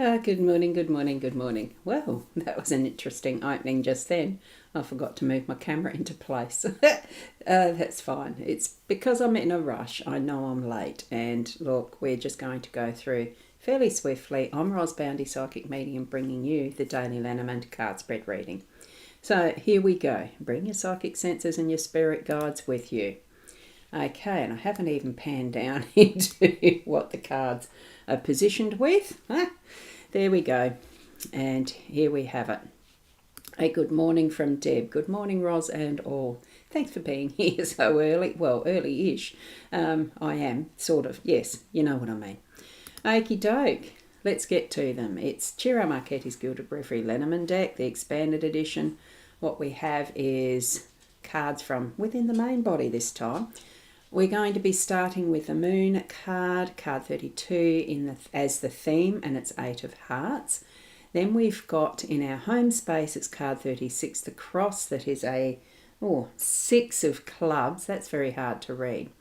Good morning, good morning, good morning. Well, that was an interesting opening just then. I forgot to move my camera into place. That's fine. It's because I'm in a rush. I know I'm late. And look, we're just going to go through fairly swiftly. I'm Boundy, Psychic Medium, bringing you the daily Lenormand card spread reading. So here we go. Bring your psychic senses and your spirit guides with you. Okay, and I haven't even panned down into what the cards are positioned with. There we go. And here we have it. A good morning from Deb. Good morning, Ros and all. Thanks for being here so early. Well, early-ish. I am, sort of. Yes, you know what I mean. Okie doke. Let's get to them. It's Ciro Marchetti's Gilded Referee Lenormand deck, the expanded edition. What we have is cards from within the main body this time. We're going to be starting with the Moon card, card 32 as the theme, and it's 8 of Hearts. Then we've got in our home space, it's card 36, the Cross, that is a 6 of Clubs. That's very hard to read.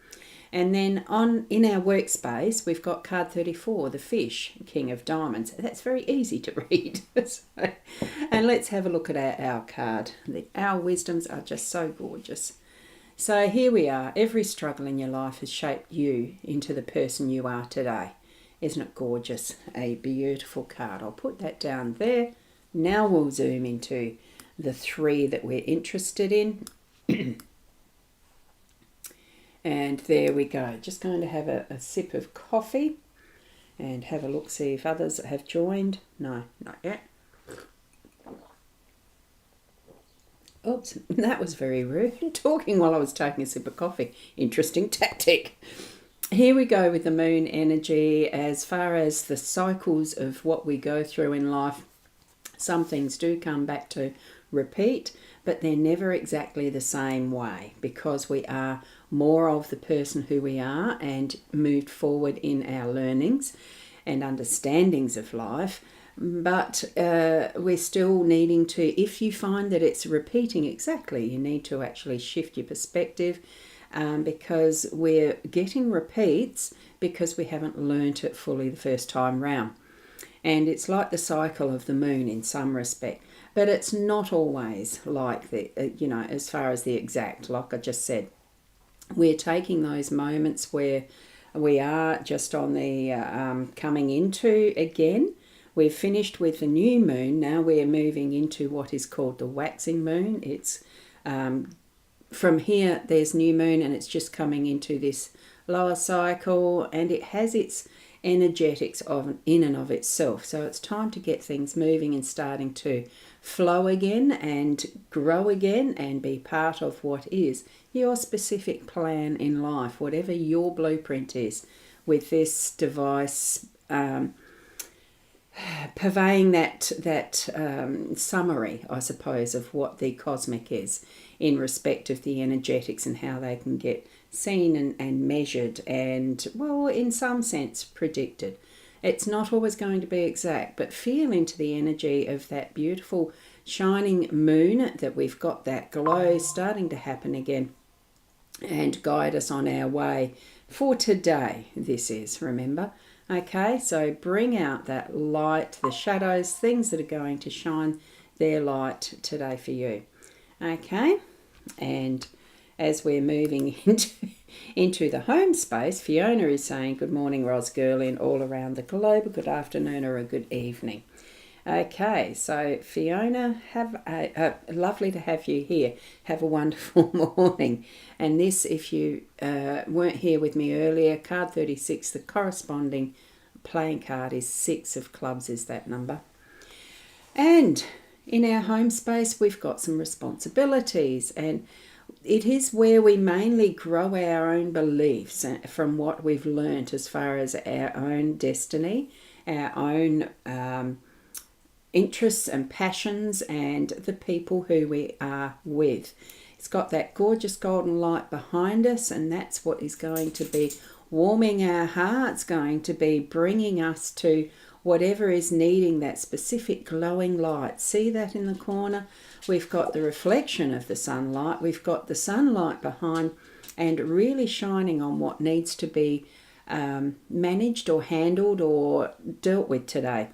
And then in our workspace, we've got card 34, the Fish, King of Diamonds. That's very easy to read. And let's have a look at our card. Our wisdoms are just so gorgeous. So here we are. Every struggle in your life has shaped you into the person you are today. Isn't it gorgeous? A beautiful card. I'll put that down there. Now we'll zoom into the 3 that we're interested in. And there we go. Just going to have a sip of coffee and have a look, see if others have joined. No, not yet. Oops, that was very rude. Talking while I was taking a sip of coffee. Interesting tactic. Here we go with the Moon energy. As far as the cycles of what we go through in life, some things do come back to repeat, but they're never exactly the same way because we are more of the person who we are and moved forward in our learnings and understandings of life. But we're still needing to, if you find that it's repeating exactly, you need to actually shift your perspective because we're getting repeats because we haven't learnt it fully the first time round. And it's like the cycle of the moon in some respect, but it's not always like the, as far as the exact, like I just said. We're taking those moments where we are just on the coming into again. We've finished with the new moon. Now we're moving into what is called the waxing moon. It's from here there's new moon and it's just coming into this lower cycle and it has its energetics in and of itself. So it's time to get things moving and starting to flow again and grow again and be part of what is your specific plan in life, whatever your blueprint is with this device. Purveying that summary, I suppose, of what the cosmic is in respect of the energetics and how they can get seen and measured and, well, in some sense, predicted. It's not always going to be exact, but feel into the energy of that beautiful shining moon that we've got that glow starting to happen again and guide us on our way for today. This is, remember. Okay, so bring out that light, the shadows, things that are going to shine their light today for you. Okay, and as we're moving into the home space, Fiona is saying, good morning, Ros Girl, in all around the globe, a good afternoon or a good evening. Okay, so Fiona, lovely to have you here. Have a wonderful morning. And this, if you weren't here with me earlier, card 36, the corresponding playing card is 6 of Clubs is that number. And in our home space, we've got some responsibilities, and it is where we mainly grow our own beliefs from what we've learnt as far as our own destiny, our own interests and passions and the people who we are with. It's got that gorgeous golden light behind us, and that's what is going to be warming our hearts, going to be bringing us to whatever is needing that specific glowing light. See that in the corner? We've got the reflection of the sunlight, we've got the sunlight behind and really shining on what needs to be managed or handled or dealt with today.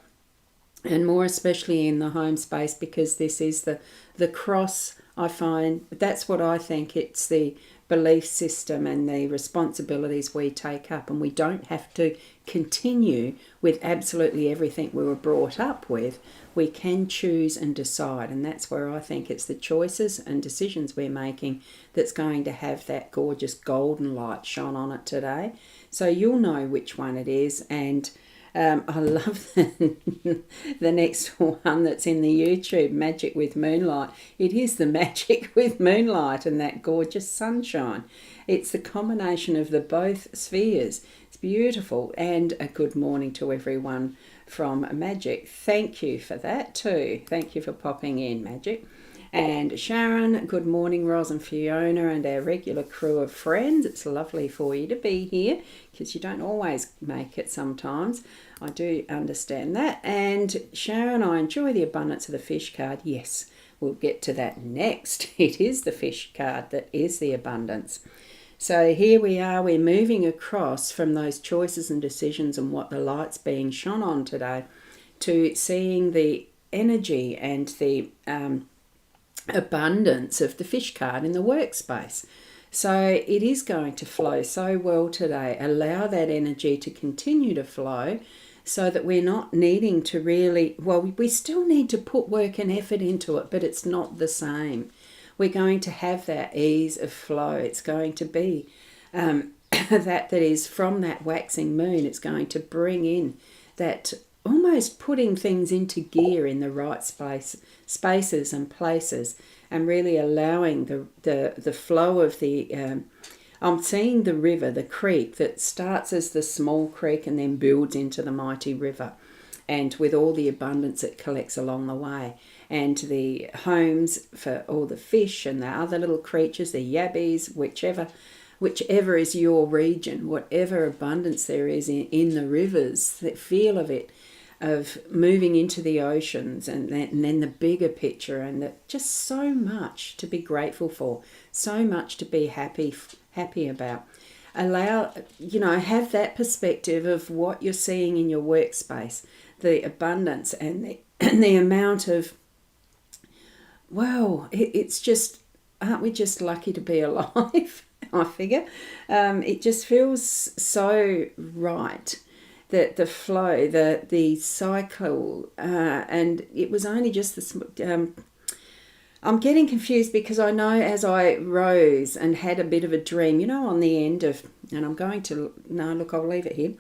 and more especially in the home space, because this is the cross. I find that's what I think. It's the belief system and the responsibilities we take up, and we don't have to continue with absolutely everything we were brought up with. We can choose and decide, and that's where I think it's the choices and decisions we're making that's going to have that gorgeous golden light shone on it today. So you'll know which one it is. And I love the next one that's in the YouTube, Magic with Moonlight. It is the magic with moonlight and that gorgeous sunshine. It's the combination of the both spheres. It's beautiful. And a good morning to everyone from Magic. Thank you for that too. Thank you for popping in, Magic. And Sharon, good morning, Ros and Fiona and our regular crew of friends. It's lovely for you to be here because you don't always make it sometimes. I do understand that. And Sharon, I enjoy the abundance of the fish card. Yes, we'll get to that next. It is the fish card that is the abundance. So here we are, we're moving across from those choices and decisions and what the light's being shone on today to seeing the energy and the abundance of the fish card in the workspace. So it is going to flow so well today. Allow that energy to continue to flow so that we're not needing to really, well, we still need to put work and effort into it, but it's not the same. We're going to have that ease of flow. It's going to be that is from that waxing moon. It's going to bring in that almost putting things into gear in the right spaces and places, and really allowing the flow of the I'm seeing the river, the creek that starts as the small creek and then builds into the mighty river, and with all the abundance it collects along the way, and the homes for all the fish and the other little creatures, the yabbies, whichever is your region, whatever abundance there is in the rivers, the feel of it, of moving into the oceans, and then the bigger picture, and just so much to be grateful for, so much to be happy about. Allow, have that perspective of what you're seeing in your workspace, the abundance and the amount of, wow, it's just, aren't we just lucky to be alive? I figure. It just feels so right. The flow, the cycle, and it was only just this. I'm getting confused because I know as I rose and had a bit of a dream, on the end of, and I'm going to, no, look, I'll leave it here.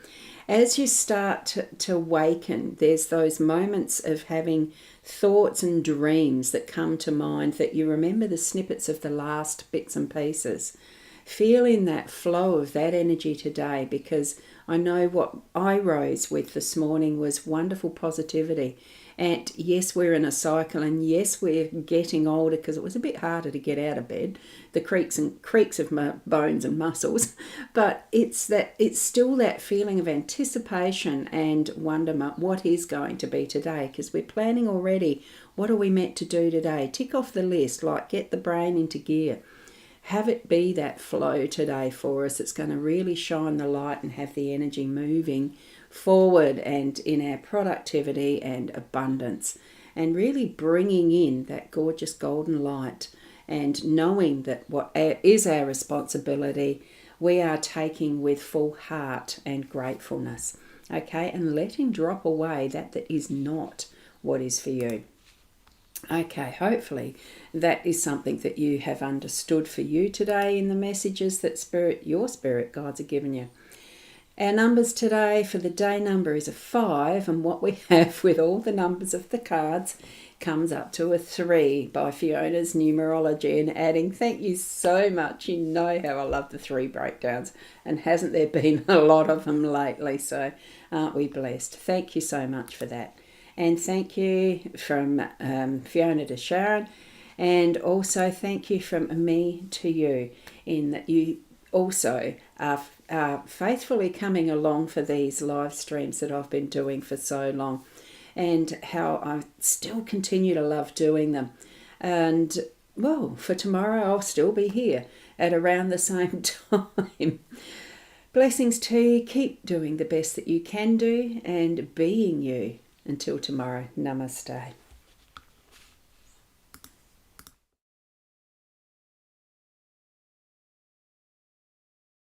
As you start to awaken, there's those moments of having thoughts and dreams that come to mind that you remember the snippets of the last bits and pieces. Feel in that flow of that energy today, because I know what I rose with this morning was wonderful positivity. And yes, we're in a cycle, and yes, we're getting older, because it was a bit harder to get out of bed, the creaks of my bones and muscles. But it's still that feeling of anticipation and wonderment. What is going to be today? Because we're planning already. What are we meant to do today? Tick off the list, like get the brain into gear. Have it be that flow today for us. It's going to really shine the light and have the energy moving forward and in our productivity and abundance, and really bringing in that gorgeous golden light, and knowing that what is our responsibility, we are taking with full heart and gratefulness, okay, and letting drop away that is not what is for you. Okay, hopefully that is something that you have understood for you today in the messages that your spirit guides are giving you. Our numbers today for the day number is a 5, and what we have with all the numbers of the cards comes up to a 3 by Fiona's numerology, and adding, thank you so much. You know how I love the 3 breakdowns, and hasn't there been a lot of them lately? So aren't we blessed? Thank you so much for that. And thank you from Fiona to Sharon, and also thank you from me to you, in that you also are faithfully coming along for these live streams that I've been doing for so long, and how I still continue to love doing them. And well, for tomorrow I'll still be here at around the same time. Blessings to you. Keep doing the best that you can do and being you. Until tomorrow, namaste.